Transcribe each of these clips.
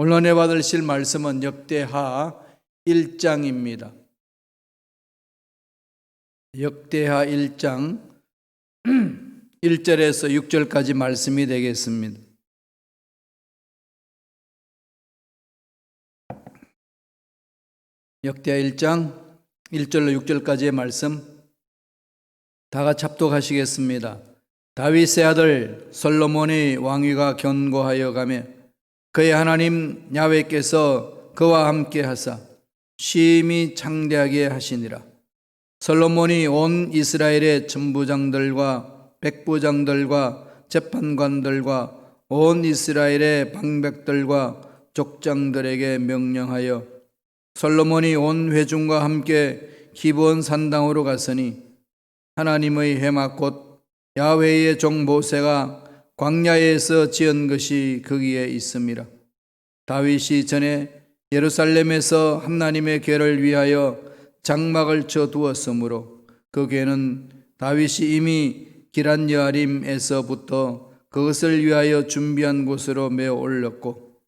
오늘 은혜 받으실 말씀은 역대하 1장입니다. 역대하 1장 1절에서 6절까지 말씀이 되겠습니다. 역대하 1장 1절로 6절까지의 말씀 다 같이 합독하시겠습니다. 다윗의 아들 솔로몬의 왕위가 견고하여 가며 그의 하나님 야훼께서 그와 함께 하사 심히 창대하게 하시니라. 솔로몬이 온 이스라엘의 천부장들과 백부장들과 재판관들과 온 이스라엘의 방백들과 족장들에게 명령하여 솔로몬이 온 회중과 함께 기브온 산당으로 갔으니 하나님의 회막 곧 야훼의 종 모세가 광야에서 지은 것이 거기에 있음이라. 다윗이 전에 예루살렘에서 하나님의 궤를 위하여 장막을 쳐 두었으므로 그 궤는 다윗이 이미 기럇 여아림에서부터 그것을 위하여 준비한 곳으로 메어 올렸고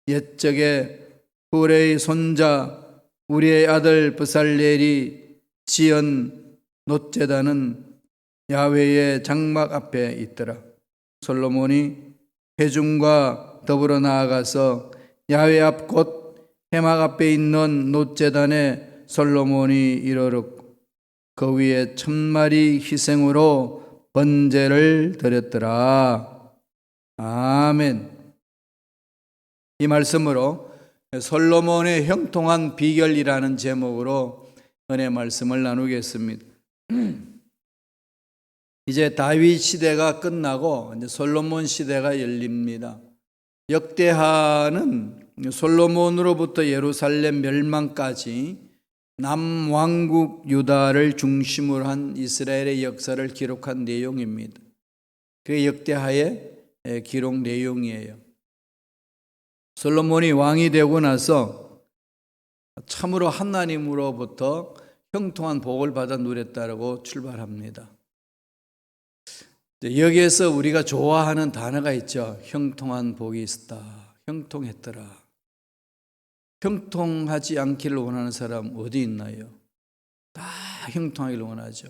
옛적에 훌의 손자 우리의 아들 브살렐이 지은 놋제단은 야훼의 장막 앞에 있더라. 솔로몬이 회중과 더불어 나아가서 야훼 앞 곧 회막 앞에 있는 놋제단에 솔로몬이 이르렀고 그 위에 1000마리 희생으로 번제를 드렸더라. 아멘. 이 말씀으로 솔로몬의 형통한 비결이라는 제목으로 은혜 말씀을 나누겠습니다. 이제 다윗 시대가 끝나고 이제 솔로몬 시대가 열립니다. 역대하는 솔로몬으로부터 예루살렘 멸망까지 남왕국 유다를 중심으로 한 이스라엘의 역사를 기록한 내용입니다. 그게 역대하의 기록 내용이에요. 솔로몬이 왕이 되고 나서 참으로 하나님으로부터 형통한 복을 받아 누렸다고 출발합니다. 여기에서 우리가 좋아하는 단어가 있죠. 형통한 복이 있었다. 형통했더라. 형통하지 않기를 원하는 사람 어디 있나요? 다 형통하기를 원하죠.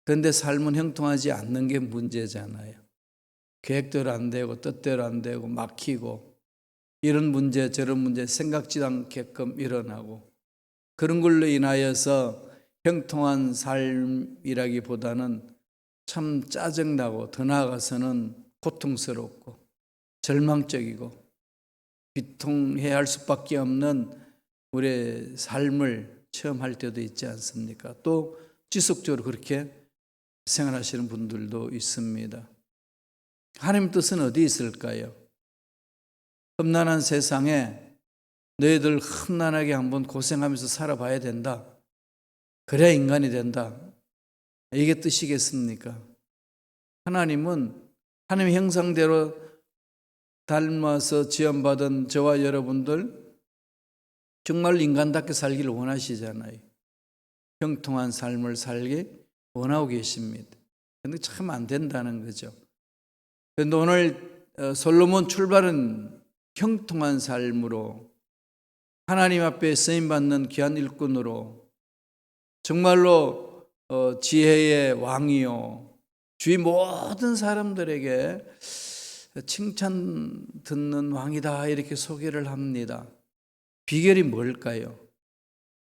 그런데 삶은 형통하지 않는 게 문제잖아요. 계획대로 안 되고 뜻대로 안 되고 막히고 이런 문제 저런 문제 생각지도 않게끔 일어나고 그런 걸로 인하여서 형통한 삶이라기보다는 참 짜증나고 더 나아가서는 고통스럽고 절망적이고 비통해야 할 수밖에 없는 우리의 삶을 체험할 때도 있지 않습니까? 또 지속적으로 그렇게 생활하시는 분들도 있습니다. 하나님 뜻은 어디 있을까요? 험난한 세상에 너희들 험난하게 한번 고생하면서 살아봐야 된다. 그래야 인간이 된다. 이게 뜻이겠습니까? 하나님은 하나님의 형상대로 닮아서 지원받은 저와 여러분들 정말 인간답게 살기를 원하시잖아요. 형통한 삶을 살기 원하고 계십니다. 그런데 참 안 된다는 거죠. 그런데 오늘 솔로몬 출발은 형통한 삶으로 하나님 앞에 쓰임받는 귀한 일꾼으로 정말로 지혜의 왕이요 주위 모든 사람들에게 칭찬 듣는 왕이다 이렇게 소개를 합니다. 비결이 뭘까요?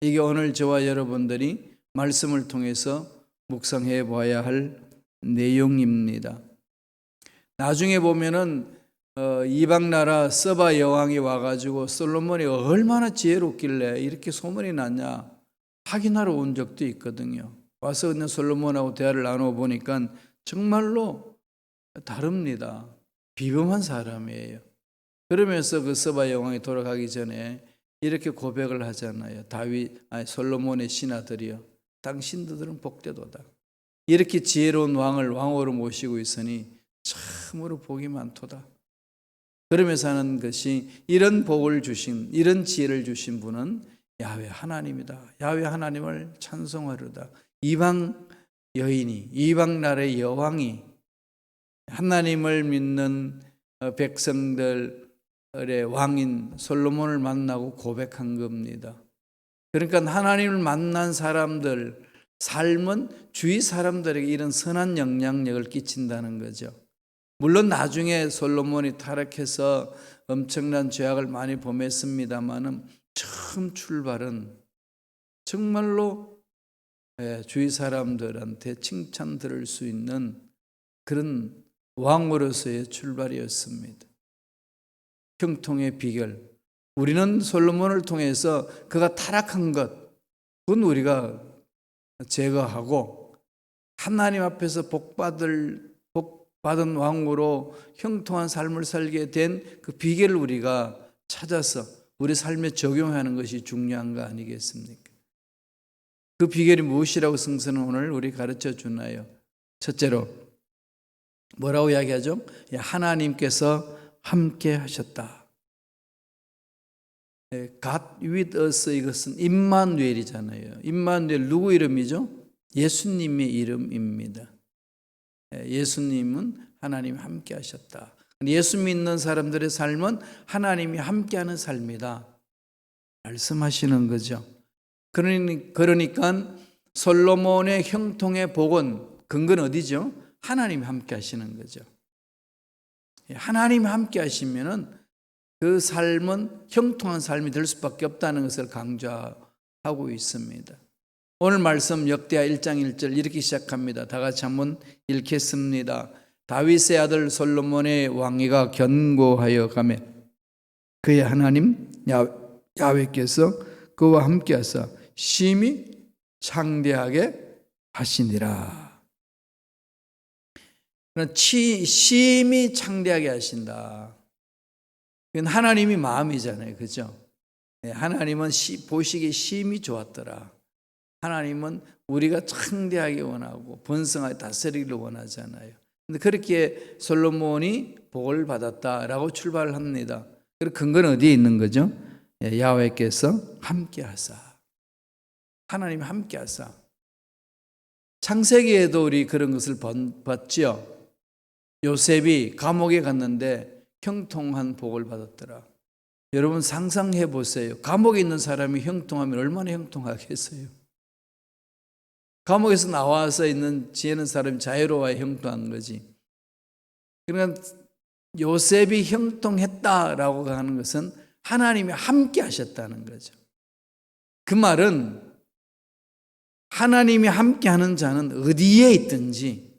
이게 오늘 저와 여러분들이 말씀을 통해서 묵상해 봐야 할 내용입니다. 나중에 보면은 이방 나라 서바 여왕이 와가지고 솔로몬이 얼마나 지혜롭길래 이렇게 소문이 났냐 확인하러 온 적도 있거든요. 와서 그냥 솔로몬하고 대화를 나눠보니까 정말로 다릅니다. 비범한 사람이에요. 그러면서 그 서바 여왕이 돌아가기 전에 이렇게 고백을 하잖아요. 솔로몬의 신하들이요. 당신들은 복되도다. 이렇게 지혜로운 왕을 왕으로 모시고 있으니 참으로 복이 많도다. 그러면서 하는 것이 이런 복을 주신 이런 지혜를 주신 분은 야훼 하나님이다. 야훼 하나님을 찬송하려다. 이방 여인이 이방 나라의 여왕이 하나님을 믿는 백성들 왕인 솔로몬을 만나고 고백한 겁니다. 그러니까 하나님을 만난 사람들 삶은 주위 사람들에게 이런 선한 영향력을 끼친다는 거죠. 물론 나중에 솔로몬이 타락해서 엄청난 죄악을 많이 범했습니다마는 처음 출발은 정말로 주위 사람들한테 칭찬 들을 수 있는 그런 왕으로서의 출발이었습니다. 형통의 비결. 우리는 솔로몬을 통해서 그가 타락한 것, 그건 우리가 제거하고 하나님 앞에서 복받은 왕으로 형통한 삶을 살게 된 그 비결을 우리가 찾아서 우리 삶에 적용하는 것이 중요한 거 아니겠습니까? 그 비결이 무엇이라고 성서는 오늘 우리 가르쳐 주나요? 첫째로 뭐라고 이야기하죠? 하나님께서 함께 하셨다. God with us, 이것은 임마누엘이잖아요. 임마누엘 누구 이름이죠? 예수님의 이름입니다. 예수님은 하나님이 함께 하셨다. 예수 믿는 사람들의 삶은 하나님이 함께하는 삶이다 말씀하시는 거죠. 그러니까 솔로몬의 형통의 복은 근거는 어디죠? 하나님이 함께 하시는 거죠. 하나님이 함께 하시면은 그 삶은 형통한 삶이 될 수밖에 없다는 것을 강조하고 있습니다. 오늘 말씀 역대하 1장 1절 이렇게 시작합니다. 다 같이 한번 읽겠습니다. 다윗의 아들 솔로몬의 왕위가 견고하여 가매 그의 하나님 야훼께서 그와 함께 하사 심히 창대하게 하시니라. 심히 창대하게 하신다. 그건 하나님이 마음이잖아요. 그죠? 하나님은 보시기에 심히 좋았더라. 하나님은 우리가 창대하게 원하고 번성하게 다스리기를 원하잖아요. 근데 그렇게 솔로몬이 복을 받았다라고 출발을 합니다. 그 근거는 어디에 있는 거죠? 야훼께서 함께 하사. 하나님이 함께 하사. 창세기에도 우리 그런 것을 봤죠. 요셉이 감옥에 갔는데 형통한 복을 받았더라. 여러분 상상해 보세요. 감옥에 있는 사람이 형통하면 얼마나 형통하겠어요? 감옥에서 나와서 지내는 사람이 자유로워야 형통한 거지. 그러니까 요셉이 형통했다라고 하는 것은 하나님이 함께 하셨다는 거죠. 그 말은 하나님이 함께 하는 자는 어디에 있든지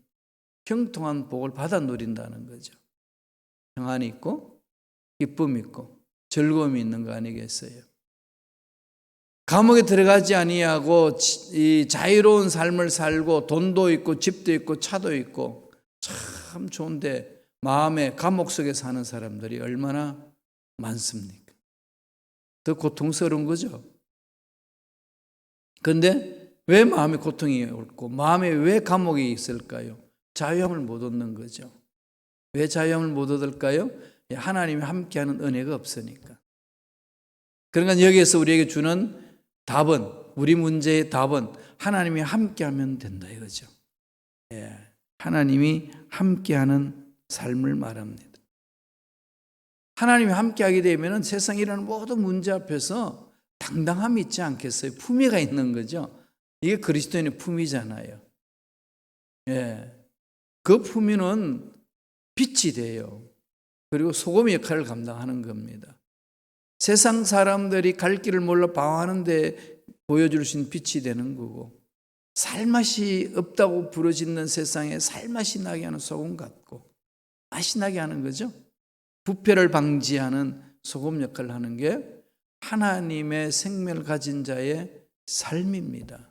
형통한 복을 받아 누린다는 거죠. 평안이 있고 기쁨이 있고 즐거움이 있는 거 아니겠어요? 감옥에 들어가지 아니하고 이 자유로운 삶을 살고 돈도 있고 집도 있고 차도 있고 참 좋은데 마음의 감옥 속에 사는 사람들이 얼마나 많습니까? 더 고통스러운 거죠. 그런데 왜 마음에 고통이 옳고 마음에 왜 감옥이 있을까요? 자유함을 못 얻는 거죠. 왜 자유함을 못 얻을까요? 하나님이 함께하는 은혜가 없으니까. 그러니까 여기에서 우리에게 주는 답은, 우리 문제의 답은 하나님이 함께하면 된다 이거죠. 하나님이 함께하는 삶을 말합니다. 하나님이 함께하게 되면 세상에 일어나는 모든 문제 앞에서 당당함이 있지 않겠어요? 품위가 있는 거죠. 이게 그리스도인의 품위잖아요. 그 품위는 빛이 돼요. 그리고 소금의 역할을 감당하는 겁니다. 세상 사람들이 갈 길을 몰라 방황하는데 보여줄 수 있는 빛이 되는 거고, 살맛이 없다고 부르짖는 세상에 살맛이 나게 하는 소금 같고 맛이 나게 하는 거죠. 부패를 방지하는 소금 역할을 하는 게 하나님의 생명을 가진 자의 삶입니다.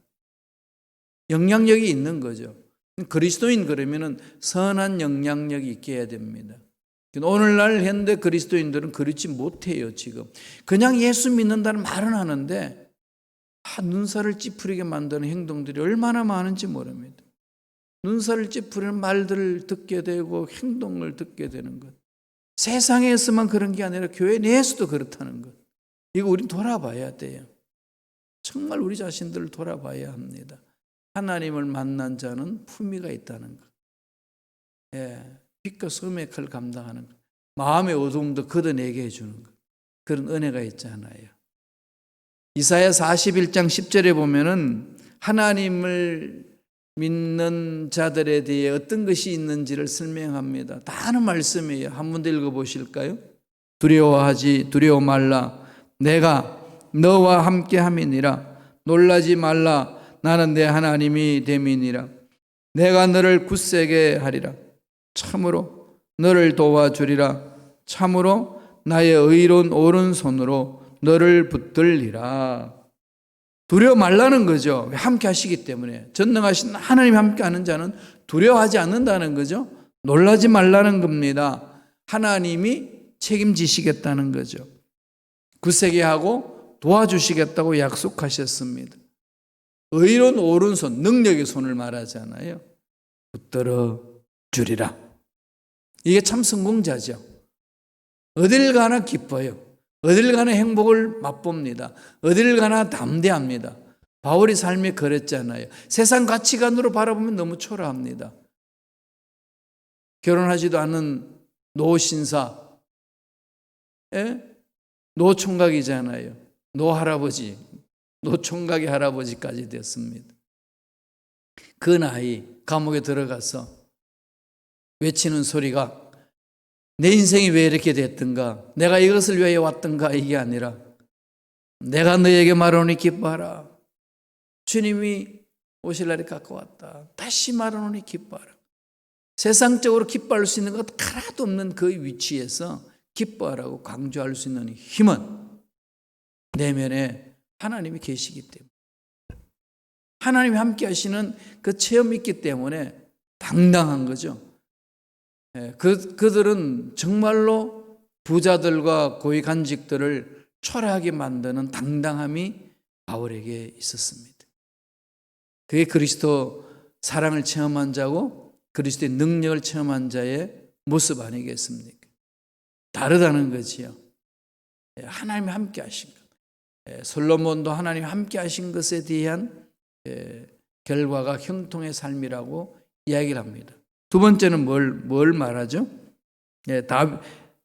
영향력이 있는 거죠. 그리스도인 그러면은 선한 영향력이 있게 해야 됩니다. 오늘날 현대 그리스도인들은 그렇지 못해요. 지금 그냥 예수 믿는다는 말은 하는데 눈살을 찌푸리게 만드는 행동들이 얼마나 많은지 모릅니다. 눈살을 찌푸리는 말들을 듣게 되고 행동을 듣게 되는 것, 세상에서만 그런 게 아니라 교회 내에서도 그렇다는 것, 이거 우린 돌아봐야 돼요. 정말 우리 자신들을 돌아봐야 합니다. 하나님을 만난 자는 품위가 있다는 것, 빛과 소금의 역할을 감당하는 것. 마음의 어두움도 걷어내게 해주는 것. 그런 은혜가 있잖아요. 이사야 41장 10절에 보면은 하나님을 믿는 자들에 대해 어떤 것이 있는지를 설명합니다. 다 아는 말씀이에요. 한 번 더 읽어보실까요? 두려워 말라. 내가 너와 함께 함이니라. 놀라지 말라. 나는 내 하나님이 됨이니라. 내가 너를 굳세게 하리라. 참으로 너를 도와주리라. 참으로 나의 의로운 오른손으로 너를 붙들리라. 두려워 말라는 거죠. 함께 하시기 때문에. 전능하신 하나님이 함께 하는 자는 두려워하지 않는다는 거죠. 놀라지 말라는 겁니다. 하나님이 책임지시겠다는 거죠. 굳세게 하고 도와주시겠다고 약속하셨습니다. 의로운 오른손, 능력의 손을 말하잖아요. 붙들어 주리라. 이게 참 성공자죠. 어딜 가나 기뻐요. 어딜 가나 행복을 맛봅니다. 어딜 가나 담대합니다. 바울이 삶이 그랬잖아요. 세상 가치관으로 바라보면 너무 초라합니다. 결혼하지도 않은 노신사, 노총각이잖아요. 노할아버지, 노총각의 할아버지까지 됐습니다. 그 나이 감옥에 들어가서 외치는 소리가 내 인생이 왜 이렇게 됐던가, 내가 이것을 위해 왔던가, 이게 아니라 내가 너에게 말하노니 기뻐하라. 주님이 오실 날이 가까웠다. 다시 말하노니 기뻐하라. 세상적으로 기뻐할 수 있는 것 하나도 없는 그 위치에서 기뻐하라고 강조할 수 있는 힘은 내면에 하나님이 계시기 때문에, 하나님이 함께 하시는 그 체험이 있기 때문에 당당한 거죠. 그들은 정말로 부자들과 고위간직들을 초라하게 만드는 당당함이 바울에게 있었습니다. 그게 그리스도 사랑을 체험한 자고 그리스도의 능력을 체험한 자의 모습 아니겠습니까? 다르다는 거지요. 하나님이 함께 하신 것. 솔로몬도 하나님이 함께 하신 것에 대한 결과가 형통의 삶이라고 이야기를 합니다. 두 번째는 뭘 말하죠?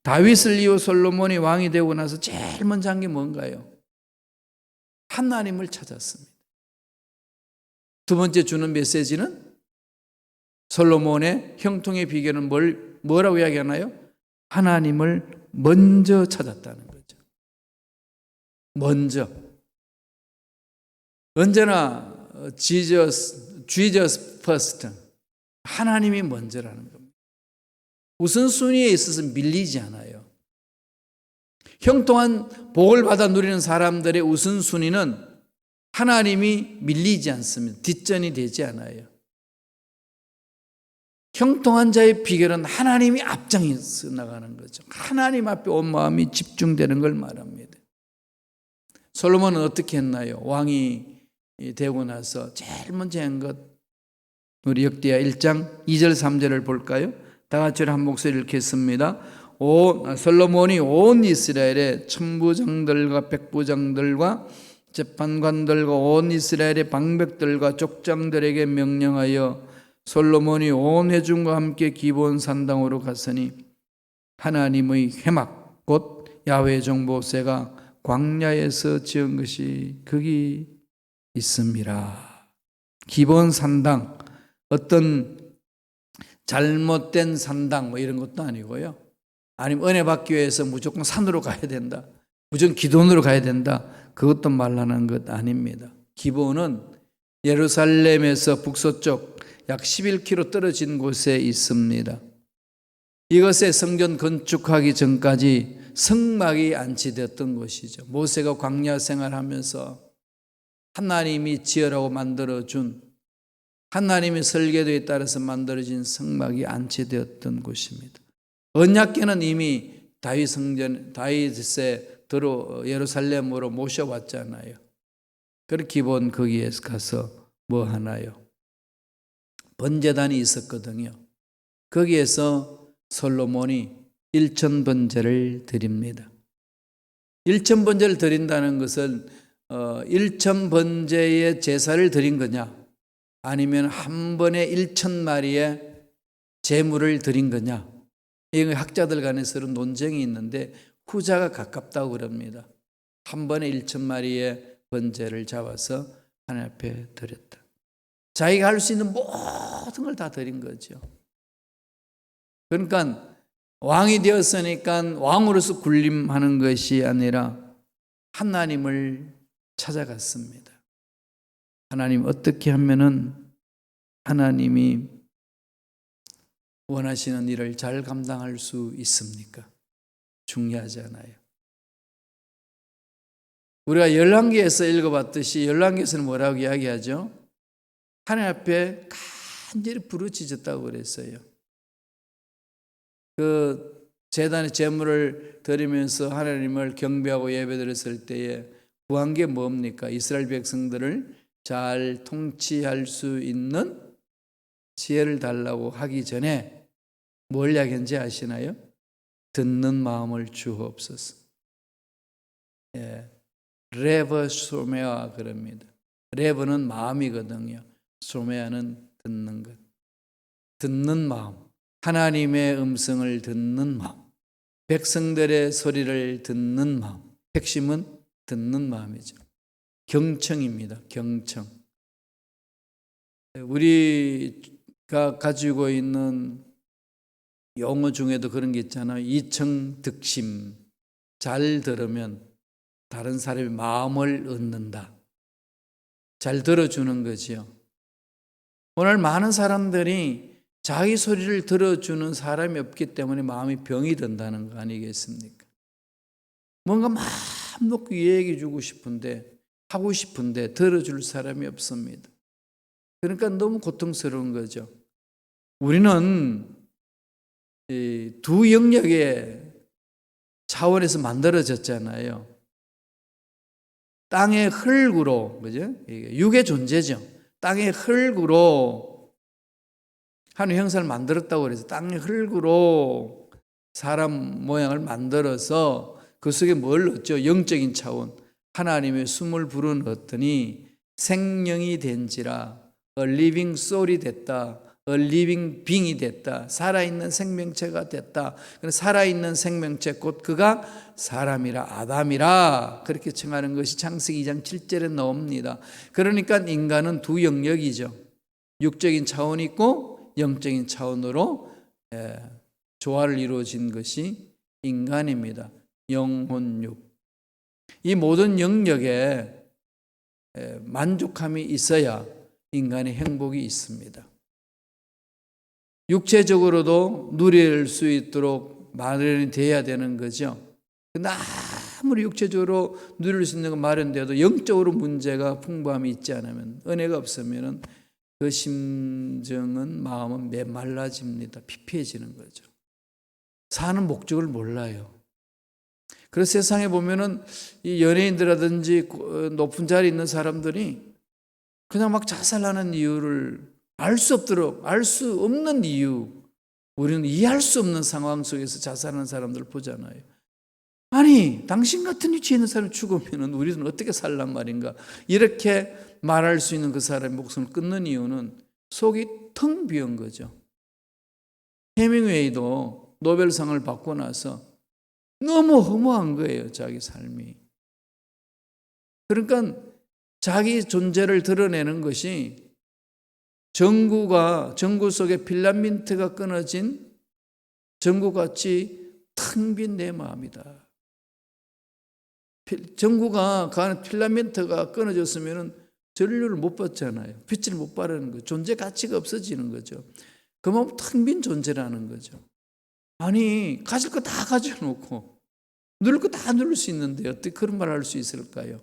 다윗을 이후 솔로몬이 왕이 되고 나서 제일 먼저 한 게 뭔가요? 하나님을 찾았습니다. 두 번째 주는 메시지는 솔로몬의 형통의 비결은 뭐라고 이야기하나요? 하나님을 먼저 찾았다는 거죠. 먼저. 언제나 Jesus first. 하나님이 먼저라는 겁니다. 우선순위에 있어서 밀리지 않아요. 형통한 복을 받아 누리는 사람들의 우선순위는 하나님이 밀리지 않습니다. 뒷전이 되지 않아요. 형통한 자의 비결은 하나님이 앞장에서 나가는 거죠. 하나님 앞에 온 마음이 집중되는 걸 말합니다. 솔로몬은 어떻게 했나요? 왕이 되고 나서 제일 먼저 한 것, 우리 역대하 1장 2절 3절을 볼까요? 다 같이 한 목소리 읽겠습니다. 솔로몬이 온 이스라엘의 천부장들과 백부장들과 재판관들과 온 이스라엘의 방백들과 족장들에게 명령하여 솔로몬이 온 회중과 함께 기브온 산당으로 갔으니 하나님의 회막 곧 야훼 정보세가 광야에서 지은 것이 거기 있습니다. 기브온 산당, 어떤 잘못된 산당 이런 것도 아니고요. 아니면 은혜 받기 위해서 무조건 산으로 가야 된다, 무조건 기도원으로 가야 된다, 그것도 말하는 것 아닙니다. 기브온은 예루살렘에서 북서쪽 약 11km 떨어진 곳에 있습니다. 이것에 성전 건축하기 전까지 성막이 안치되었던 곳이죠. 모세가 광야 생활하면서 하나님이 지으라고 만들어준, 하나님의 설계도에 따라서 만들어진 성막이 안치되었던 곳입니다. 언약궤는 이미 다윗의 들어 예루살렘으로 모셔왔잖아요. 그렇게 기본 거기에 가서 뭐 하나요? 번제단이 있었거든요. 거기에서 솔로몬이 1,000번제를 드립니다. 1,000번제를 드린다는 것은 1,000번제의 제사를 드린 거냐, 아니면 한 번에 1,000마리의 제물을 드린 거냐, 이 학자들 간에서는 논쟁이 있는데 후자가 가깝다고 그럽니다. 한 번에 1,000마리의 번제를 잡아서 하나님 앞에 드렸다. 자기가 할 수 있는 모든 걸 다 드린 거죠. 그러니까 왕이 되었으니까 왕으로서 군림하는 것이 아니라 하나님을 찾아갔습니다. 하나님 어떻게 하면은 하나님이 원하시는 일을 잘 감당할 수 있습니까? 중요하잖아요. 우리가 열왕기에서 읽어봤듯이 열왕기에서는 뭐라고 이야기하죠? 하나님 앞에 간절히 부르짖었다고 그랬어요. 그 제단에 제물을 드리면서 하나님을 경배하고 예배드렸을 때에 구한 게 뭡니까? 이스라엘 백성들을 잘 통치할 수 있는 지혜를 달라고 하기 전에 뭘 이야기한지 아시나요? 듣는 마음을 주옵소서. 레버 소메아 그럽니다. 레버는 마음이거든요. 소메아는 듣는 것. 듣는 마음. 하나님의 음성을 듣는 마음. 백성들의 소리를 듣는 마음. 핵심은 듣는 마음이죠. 경청입니다. 경청. 우리가 가지고 있는 용어 중에도 그런 게 있잖아요. 이청득심. 잘 들으면 다른 사람의 마음을 얻는다. 잘 들어주는 거지요. 오늘 많은 사람들이 자기 소리를 들어주는 사람이 없기 때문에 마음이 병이 든다는 거 아니겠습니까? 뭔가 마음 놓고 얘기해 주고 싶은데 하고 싶은데 들어줄 사람이 없습니다. 그러니까 너무 고통스러운 거죠. 우리는 이 두 영역의 차원에서 만들어졌잖아요. 땅의 흙으로, 그죠? 육의 존재죠. 땅의 흙으로 하나님 형상을 만들었다고 그래서 땅의 흙으로 사람 모양을 만들어서 그 속에 뭘 넣었죠? 영적인 차원. 하나님의 숨을 불어넣었더니 생명이 된지라 a living soul이 됐다. a living being이 됐다. 살아있는 생명체가 됐다. 살아있는 생명체 곧 그가 사람이라 아담이라 그렇게稱하는 것이 창세기 2장 7절에 나옵니다. 그러니까 인간은 두 영역이죠. 육적인 차원이 있고 영적인 차원으로 조화를 이루어진 것이 인간입니다. 영혼육. 이 모든 영역에 만족함이 있어야 인간의 행복이 있습니다. 육체적으로도 누릴 수 있도록 마련이 돼야 되는 거죠. 근데 아무리 육체적으로 누릴 수 있는 건 마련돼도 영적으로 문제가 풍부함이 있지 않으면 은혜가 없으면 그 심정은 마음은 메말라집니다. 피폐해지는 거죠. 사는 목적을 몰라요. 그래서 세상에 보면은 이 연예인들이라든지 높은 자리에 있는 사람들이 그냥 막 자살하는 이유를 알 수 없도록, 알 수 없는 이유, 우리는 이해할 수 없는 상황 속에서 자살하는 사람들을 보잖아요. 아니, 당신 같은 위치에 있는 사람이 죽으면 우리는 어떻게 살란 말인가? 이렇게 말할 수 있는 그 사람의 목숨을 끊는 이유는 속이 텅 비은 거죠. 해밍웨이도 노벨상을 받고 나서 너무 허무한 거예요, 자기 삶이. 그러니까 자기 존재를 드러내는 것이 전구 속에 필라멘트가 끊어진 전구같이 텅 빈 내 마음이다. 전구가 그 안에 필라멘트가 끊어졌으면 전류를 못 받잖아요. 빛을 못 발하는 거죠. 존재 가치가 없어지는 거죠. 그 마음 텅 빈 존재라는 거죠. 아니, 가질 거 다 가져놓고 누릴 거 다 누릴 수 있는데 어떻게 그런 말을 할 수 있을까요?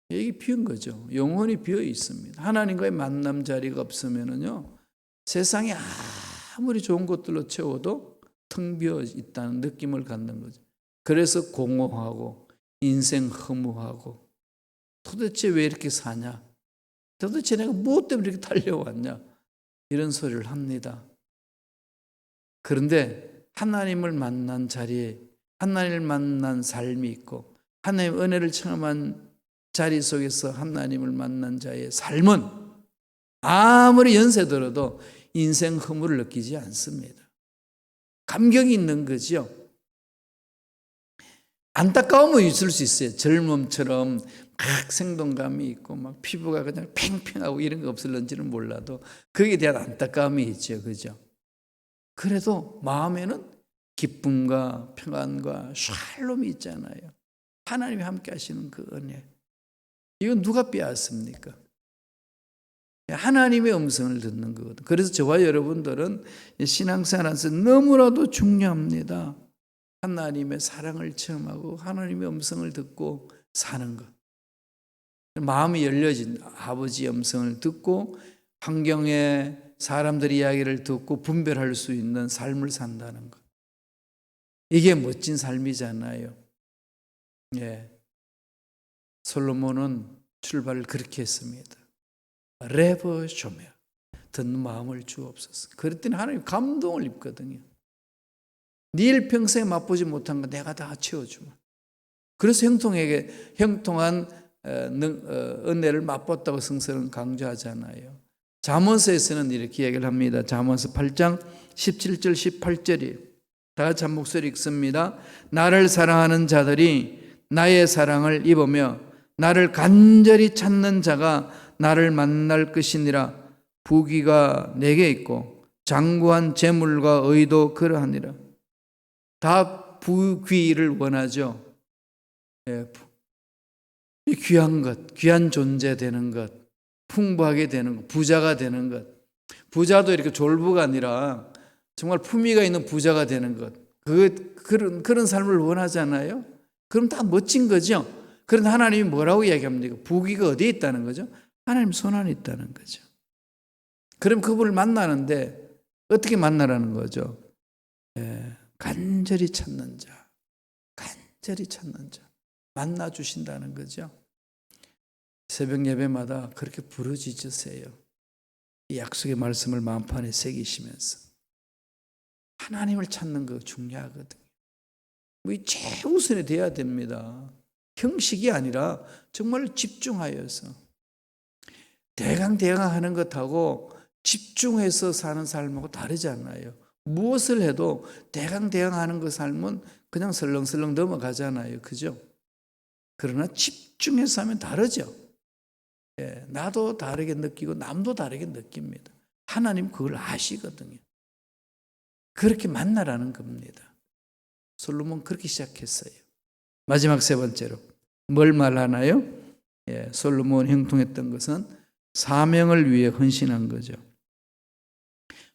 이게 비은 거죠. 영혼이 비어 있습니다. 하나님과의 만남 자리가 없으면요, 세상에 아무리 좋은 것들로 채워도 텅 비어 있다는 느낌을 갖는 거죠. 그래서 공허하고 인생 허무하고 도대체 왜 이렇게 사냐? 도대체 내가 무엇 때문에 이렇게 달려왔냐? 이런 소리를 합니다. 그런데 하나님을 만난 자리에 하나님을 만난 삶이 있고 하나님의 은혜를 체험한 자리 속에서 하나님을 만난 자의 삶은 아무리 연세 들어도 인생 허물을 느끼지 않습니다. 감격이 있는 거죠. 안타까움은 있을 수 있어요. 젊음처럼 막 생동감이 있고 막 피부가 그냥 팽팽하고 이런 거 없을런지는 몰라도 거기에 대한 안타까움이 있죠. 그죠? 그래도 마음에는 기쁨과 평안과 샬롬이 있잖아요. 하나님이 함께 하시는 그 은혜. 이건 누가 빼앗습니까? 하나님의 음성을 듣는 거거든요. 그래서 저와 여러분들은 신앙생활에서 너무나도 중요합니다. 하나님의 사랑을 체험하고 하나님의 음성을 듣고 사는 것. 마음이 열려진 아버지의 음성을 듣고 환경에 사람들의 이야기를 듣고 분별할 수 있는 삶을 산다는 것. 이게 멋진 삶이잖아요. 예. 솔로몬은 출발을 그렇게 했습니다. 레버 쇼메, 듣는 마음을 주옵소서. 그랬더니 하나님 감동을 입거든요. 네 일평생에 맛보지 못한 거 내가 다 채워주마. 그래서 형통한 은혜를 맛봤다고 성서는 강조하잖아요. 잠언서에서는 이렇게 이야기를 합니다. 잠언서 8장 17절 18절이 다 같이 한 목소리 읽습니다. 나를 사랑하는 자들이 나의 사랑을 입으며 나를 간절히 찾는 자가 나를 만날 것이니라. 부귀가 내게 있고 장구한 재물과 의도 그러하니라. 다 부귀를 원하죠. 예, 이 귀한 것, 귀한 존재 되는 것, 풍부하게 되는 것, 부자가 되는 것. 부자도 이렇게 졸부가 아니라 정말 품위가 있는 부자가 되는 것. 그런 삶을 원하잖아요. 그럼 다 멋진 거죠. 그런데 하나님이 뭐라고 이야기합니까? 부귀가 어디에 있다는 거죠? 하나님 손 안에 있다는 거죠. 그럼 그분을 만나는데 어떻게 만나라는 거죠? 예, 간절히 찾는 자, 간절히 찾는 자 만나 주신다는 거죠. 새벽 예배마다 그렇게 부르짖으세요. 이 약속의 말씀을 마음판에 새기시면서 하나님을 찾는 거 중요하거든요. 이 최우선이 돼야 됩니다. 형식이 아니라 정말 집중하여서 대강 하는 것하고 집중해서 사는 삶하고 다르잖아요. 무엇을 해도 대강 하는 그 삶은 그냥 설렁설렁 넘어가잖아요. 그죠? 그러나 집중해서 하면 다르죠. 예, 나도 다르게 느끼고 남도 다르게 느낍니다. 하나님 그걸 아시거든요. 그렇게 만나라는 겁니다. 솔로몬 그렇게 시작했어요. 마지막 세 번째로 뭘 말하나요? 예, 솔로몬 형통했던 것은 사명을 위해 헌신한 거죠.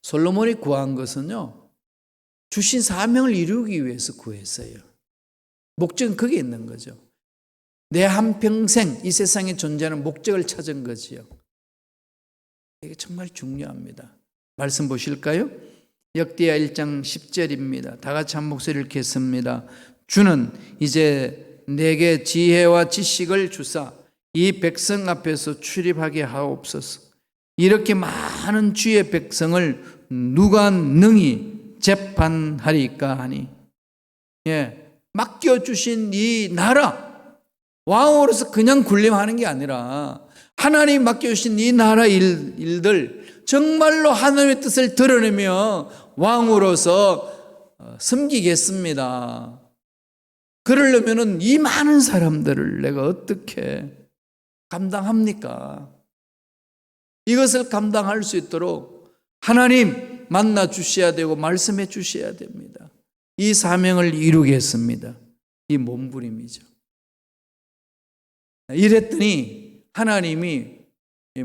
솔로몬이 구한 것은요, 주신 사명을 이루기 위해서 구했어요. 목적은 거기에 있는 거죠. 내 한평생 이 세상에 존재하는 목적을 찾은 거지요. 이게 정말 중요합니다. 말씀 보실까요? 역대하 1장 10절입니다. 다 같이 한 목소리를 읽겠습니다. 주는 이제 내게 지혜와 지식을 주사 이 백성 앞에서 출입하게 하옵소서. 이렇게 많은 주의 백성을 누가 능히 재판하리까 하니, 예, 맡겨주신 이 나라, 왕으로서 그냥 군림하는 게 아니라 하나님 맡겨주신 이 나라 일들 정말로 하나님의 뜻을 드러내며 왕으로서 섬기겠습니다. 그러려면 이 많은 사람들을 내가 어떻게 감당합니까? 이것을 감당할 수 있도록 하나님 만나 주셔야 되고 말씀해 주셔야 됩니다. 이 사명을 이루겠습니다. 이 몸부림이죠. 이랬더니 하나님이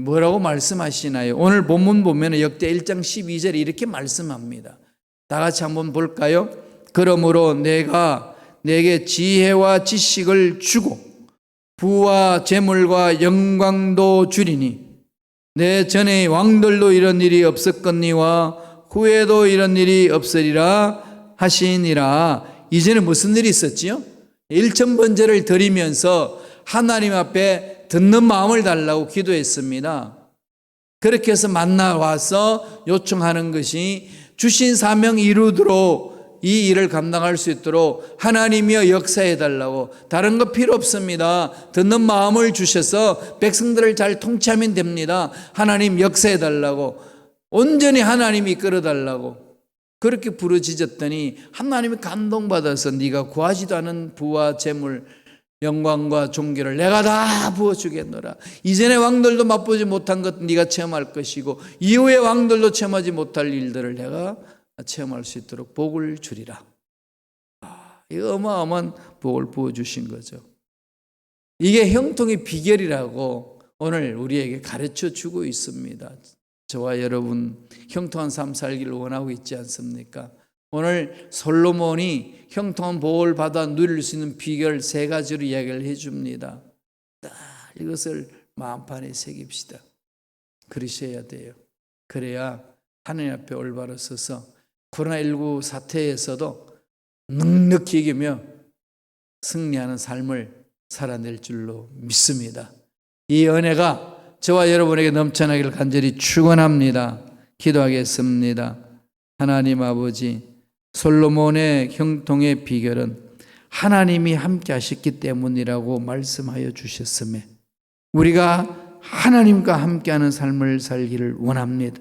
뭐라고 말씀하시나요? 오늘 본문 보면 역대 1장 12절에 이렇게 말씀합니다. 다 같이 한번 볼까요? 그러므로 내가 내게 지혜와 지식을 주고 부와 재물과 영광도 주리니 내 전에 왕들도 이런 일이 없었거니와 후에도 이런 일이 없으리라 하시니라. 이제는 무슨 일이 있었지요? 일천번제를 드리면서 하나님 앞에 듣는 마음을 달라고 기도했습니다. 그렇게 해서 만나와서 요청하는 것이 주신 사명 이루도록 이 일을 감당할 수 있도록 하나님이여 역사해 달라고. 다른 거 필요 없습니다. 듣는 마음을 주셔서 백성들을 잘 통치하면 됩니다. 하나님 역사해 달라고. 온전히 하나님이 이끌어 달라고. 그렇게 부르짖었더니 하나님이 감동받아서 네가 구하지도 않은 부와 재물, 영광과 존귀를 내가 다 부어주겠노라. 이전의 왕들도 맛보지 못한 것 네가 체험할 것이고 이후의 왕들도 체험하지 못할 일들을 내가 체험할 수 있도록 복을 주리라. 이 어마어마한 복을 부어주신 거죠. 이게 형통의 비결이라고 오늘 우리에게 가르쳐 주고 있습니다. 저와 여러분 형통한 삶 살기를 원하고 있지 않습니까? 오늘 솔로몬이 형통한 복을 받아 누릴 수 있는 비결 3가지로 이야기를 해줍니다. 이것을 마음판에 새깁시다. 그러셔야 돼요. 그래야 하나님 앞에 올바로 서서 코로나19 사태에서도 넉넉히 이기며 승리하는 삶을 살아낼 줄로 믿습니다. 이 은혜가 저와 여러분에게 넘쳐나기를 간절히 축원합니다. 기도하겠습니다. 하나님 아버지, 솔로몬의 형통의 비결은 하나님이 함께 하셨기 때문이라고 말씀하여 주셨음에 우리가 하나님과 함께하는 삶을 살기를 원합니다.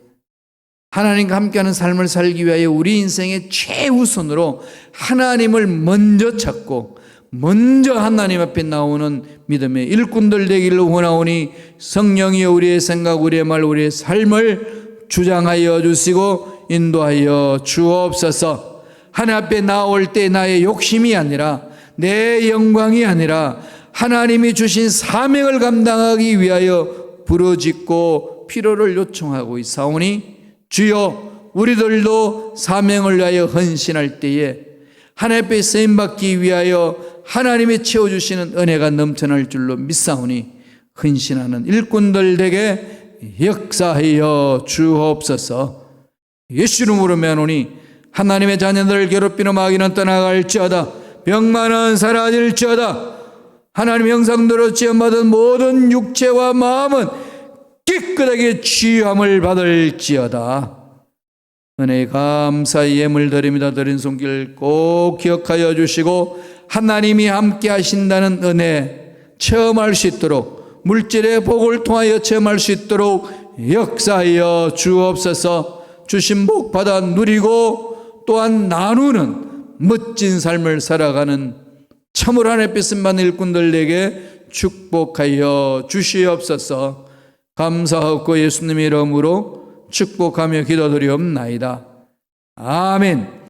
하나님과 함께하는 삶을 살기 위하여 우리 인생의 최우선으로 하나님을 먼저 찾고 먼저 하나님 앞에 나오는 믿음의 일꾼들 되기를 원하오니 성령이여 우리의 생각, 우리의 말, 우리의 삶을 주장하여 주시고 인도하여 주옵소서. 하나님 앞에 나올 때 나의 욕심이 아니라 내 영광이 아니라 하나님이 주신 사명을 감당하기 위하여 부르짖고 필요를 요청하고 있사오니 주여 우리들도 사명을 위하여 헌신할 때에 하나님 앞에 쓰임받기 위하여 하나님이 채워주시는 은혜가 넘쳐날 줄로 믿사오니 헌신하는 일꾼들에게 역사하여 주옵소서. 예수 이름으로 매노니 하나님의 자녀들을 괴롭히는 마귀는 떠나갈지어다. 병만은 사라질지어다. 하나님의 형상대로 지음받은 모든 육체와 마음은 깨끗하게 치유함을 받을지어다. 은혜에 감사의 예물 드립니다. 드린 손길 꼭 기억하여 주시고 하나님이 함께 하신다는 은혜 체험할 수 있도록 물질의 복을 통하여 체험할 수 있도록 역사하여 주옵소서. 주신 복 받아 누리고 또한 나누는 멋진 삶을 살아가는 참으로 하나님의 쓰임받는 일꾼들에게 축복하여 주시옵소서. 감사하고 예수님의 이름으로 축복하며 기도드리옵나이다. 아멘.